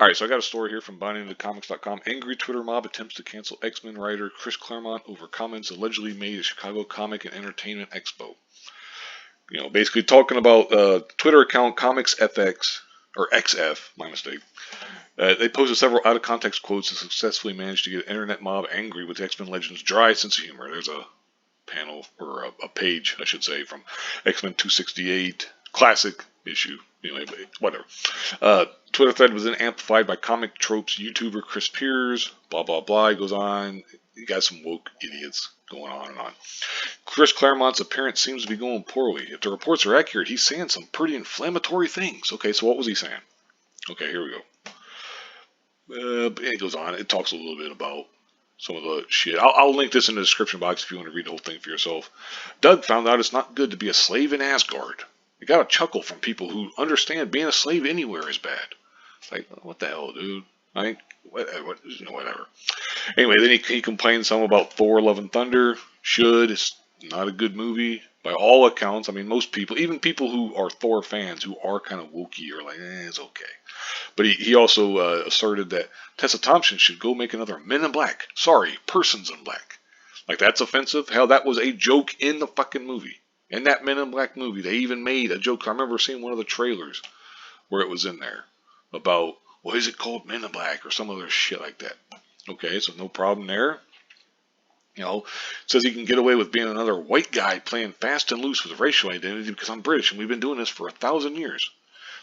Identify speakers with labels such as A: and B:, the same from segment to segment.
A: Alright, so I got a story here from BindingTheComics.com. Angry Twitter mob attempts to cancel X-Men writer Chris Claremont over comments allegedly made at Chicago Comic and Entertainment Expo. Basically talking about Twitter account ComicsFX, or XF, my mistake. They posted several out-of-context quotes and successfully managed to get an internet mob angry with the X-Men Legends' dry sense of humor. There's a panel, or a page, I should say, from X-Men 268, classic issue. Anyway, whatever. Twitter thread was then amplified by Comic Tropes YouTuber Chris Piers. Blah, blah, blah. He goes on. You got some woke idiots going on and on. Chris Claremont's appearance seems to be going poorly. If the reports are accurate, he's saying some pretty inflammatory things. Okay, so what was he saying? Okay, here we go. It goes on. It talks a little bit about some of the shit. I'll link this in the description box if you want to read the whole thing for yourself. Doug found out it's not good to be a slave in Asgard. You got a chuckle from people who understand being a slave anywhere is bad. It's like, what the hell, dude? Whatever. Anyway, then he complained some about Thor: Love and Thunder. It's not a good movie by all accounts. I mean, most people, even people who are Thor fans who are kind of wokey, are like, it's okay. But he also asserted that Tessa Thompson should go make another Men in Black. Sorry, Persons in Black. Like, that's offensive? Hell, that was a joke in the fucking movie. In that Men in Black movie, they even made a joke. I remember seeing one of the trailers where it was in there about, what is it called, Men in Black, or some other shit like that. Okay, so no problem there. Says he can get away with being another white guy playing fast and loose with racial identity because I'm British and we've been doing this for 1,000 years.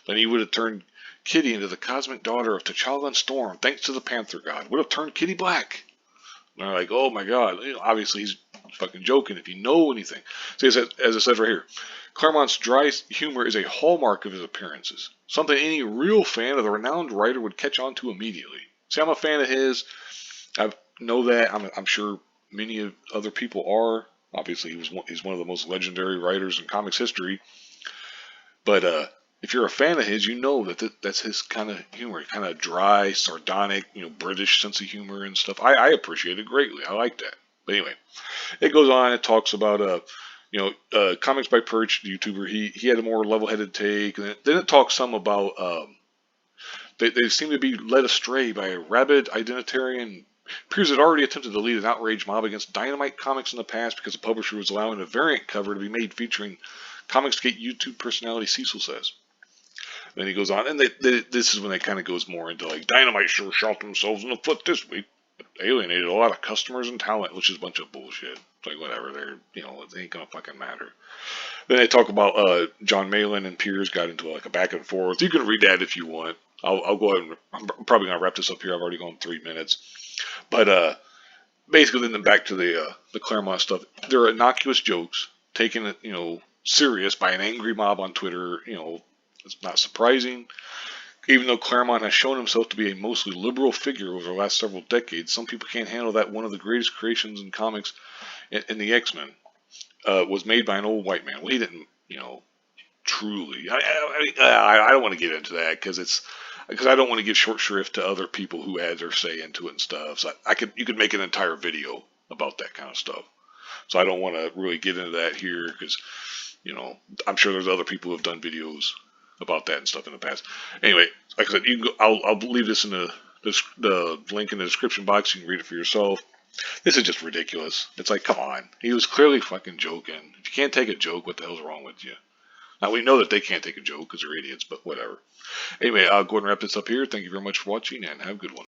A: Then he would have turned Kitty into the cosmic daughter of T'Challa and Storm, thanks to the Panther God. Would have turned Kitty black. And they're like, oh my God. Obviously he's fucking joking if you know anything. So as it says right here, Claremont's dry humor is a hallmark of his appearances. Something any real fan of the renowned writer would catch on to immediately. See, I'm a fan of his. I know that. I'm sure many other people are. Obviously, he's one of the most legendary writers in comics history. But if you're a fan of his, you know that's his kind of humor, kind of dry, sardonic, British sense of humor and stuff. I appreciate it greatly. I like that. But anyway, it goes on. It talks about Comics by Perch, the YouTuber. He had a more level-headed take. And then it talks some about they seem to be led astray by a rabid identitarian. Piers had already attempted to lead an outrage mob against Dynamite Comics in the past because the publisher was allowing a variant cover to be made featuring Comicsgate YouTube personality Cecil Says. Then he goes on, and this is when it kind of goes more into like, Dynamite sure shot themselves in the foot this week. Alienated a lot of customers and talent, which is a bunch of bullshit. It's like, whatever, it ain't gonna fucking matter. Then they talk about John Malin and Piers got into like a back and forth. You can read that if you want. I'll go ahead and I'm probably gonna wrap this up here. I've already gone 3 minutes. But basically, then back to the Claremont stuff. They're innocuous jokes taken serious by an angry mob on Twitter. It's not surprising. Even though Claremont has shown himself to be a mostly liberal figure over the last several decades, some people can't handle that one of the greatest creations in comics in the X-Men was made by an old white man. Well, he didn't, truly. I don't want to get into that because I don't want to give short shrift to other people who add their say into it and stuff. So you could make an entire video about that kind of stuff. So I don't want to really get into that here because, I'm sure there's other people who have done videos about that and stuff in the past. Anyway, like I said, you can go, I'll leave this in the link in the description box. You can read it for yourself. This is just ridiculous. It's like, come on. He was clearly fucking joking. If you can't take a joke, what the hell's wrong with you? Now, we know that they can't take a joke because they're idiots, but whatever. Anyway, I'll go ahead and wrap this up here. Thank you very much for watching, and have a good one.